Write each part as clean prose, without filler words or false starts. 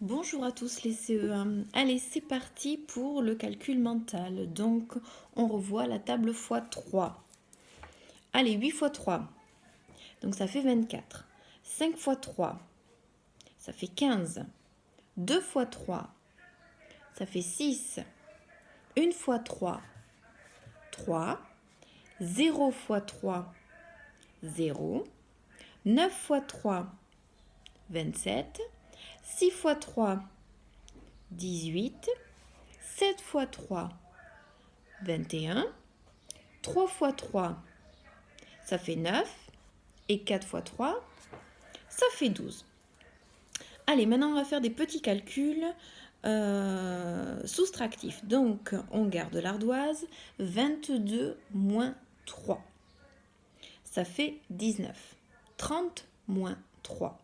Bonjour à tous les CE1. Allez, c'est parti pour le calcul mental. Donc, on revoit la table x3. Allez, 8 x 3. Donc, ça fait 24. 5 x 3. Ça fait 15. 2 x 3. Ça fait 6. 1 x 3. 3. 0 x 3. 0. 9 x 3. 27. 6 x 3. 18. 7 x 3. 21. 3 x 3, ça fait 9. Et 4 x 3, ça fait 12. Allez, maintenant on va faire des petits calculs soustractifs. Donc, on garde l'ardoise. 22 moins 3, ça fait 19. 30 moins 3,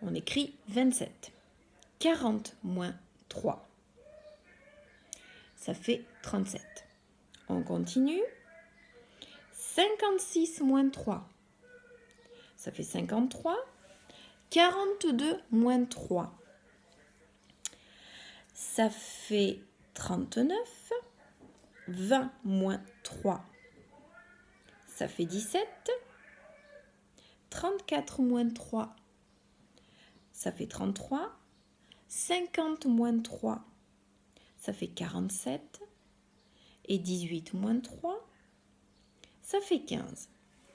on écrit 27. 40 moins 3, ça fait 37. On continue. 56 moins 3, ça fait 53. 42 moins 3, ça fait 39. 20 moins 3, ça fait 17. 34 moins 3, ça fait 33. 50 moins 3, ça fait 47. Et 18 moins 3, ça fait 15.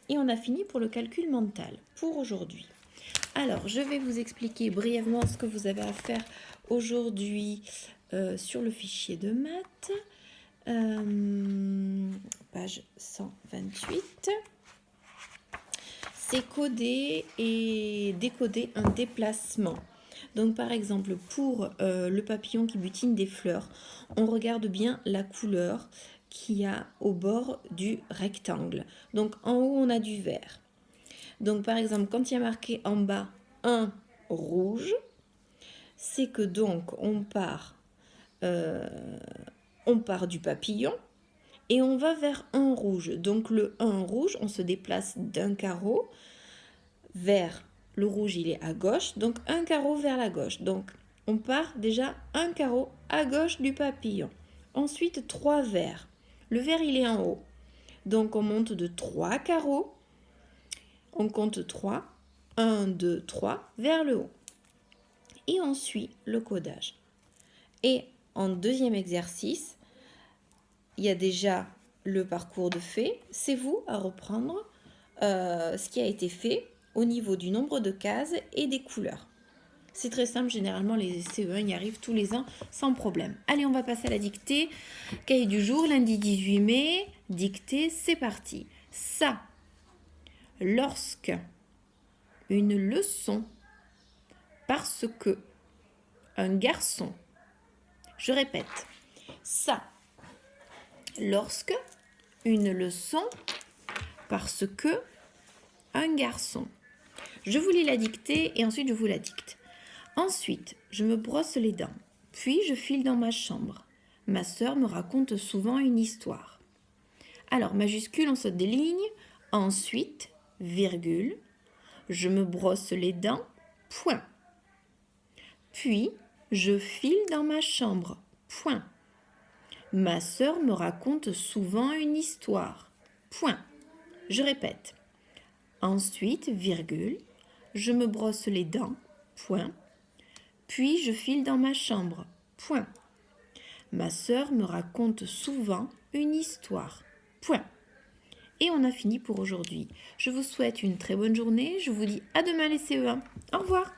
Et on a fini pour le calcul mental pour aujourd'hui. Alors, je vais vous expliquer brièvement ce que vous avez à faire aujourd'hui sur le fichier de maths. Page 128. C'est coder et décoder un déplacement. Donc, par exemple, pour le papillon qui butine des fleurs, on regarde bien la couleur qu'il y a au bord du rectangle. Donc, en haut, on a du vert. Donc, par exemple, quand il y a marqué en bas 1 rouge, c'est que donc on part du papillon et on va vers 1 rouge. Donc, le 1 rouge, on se déplace d'un carreau vers le rouge, il est à gauche, donc un carreau vers la gauche. Donc, on part déjà un carreau à gauche du papillon. Ensuite, 3 verts. Le vert, il est en haut. Donc, on monte de 3 carreaux. On compte 3. 1, 2, 3 vers le haut. Et on suit le codage. Et en deuxième exercice, il y a déjà le parcours de fait. C'est vous à reprendre ce qui a été fait au niveau du nombre de cases et des couleurs. C'est très simple, généralement les CE1 y arrivent tous les ans sans problème. Allez, on va passer à la dictée. Cahier du jour, lundi 18 mai, dictée, c'est parti. Ça, lorsque une leçon, parce que un garçon, je répète, ça, lorsque une leçon, parce que un garçon. Je vous lis la dictée et ensuite je vous la dicte. Ensuite, je me brosse les dents, puis je file dans ma chambre. Ma sœur me raconte souvent une histoire. Alors, majuscule, on saute des lignes. Ensuite, virgule, je me brosse les dents, point. Puis, je file dans ma chambre, point. Ma sœur me raconte souvent une histoire, point. Je répète. Ensuite, virgule, je me brosse les dents, point. Puis je file dans ma chambre, point. Ma sœur me raconte souvent une histoire, point. Et on a fini pour aujourd'hui. Je vous souhaite une très bonne journée. Je vous dis à demain les CE1. Au revoir.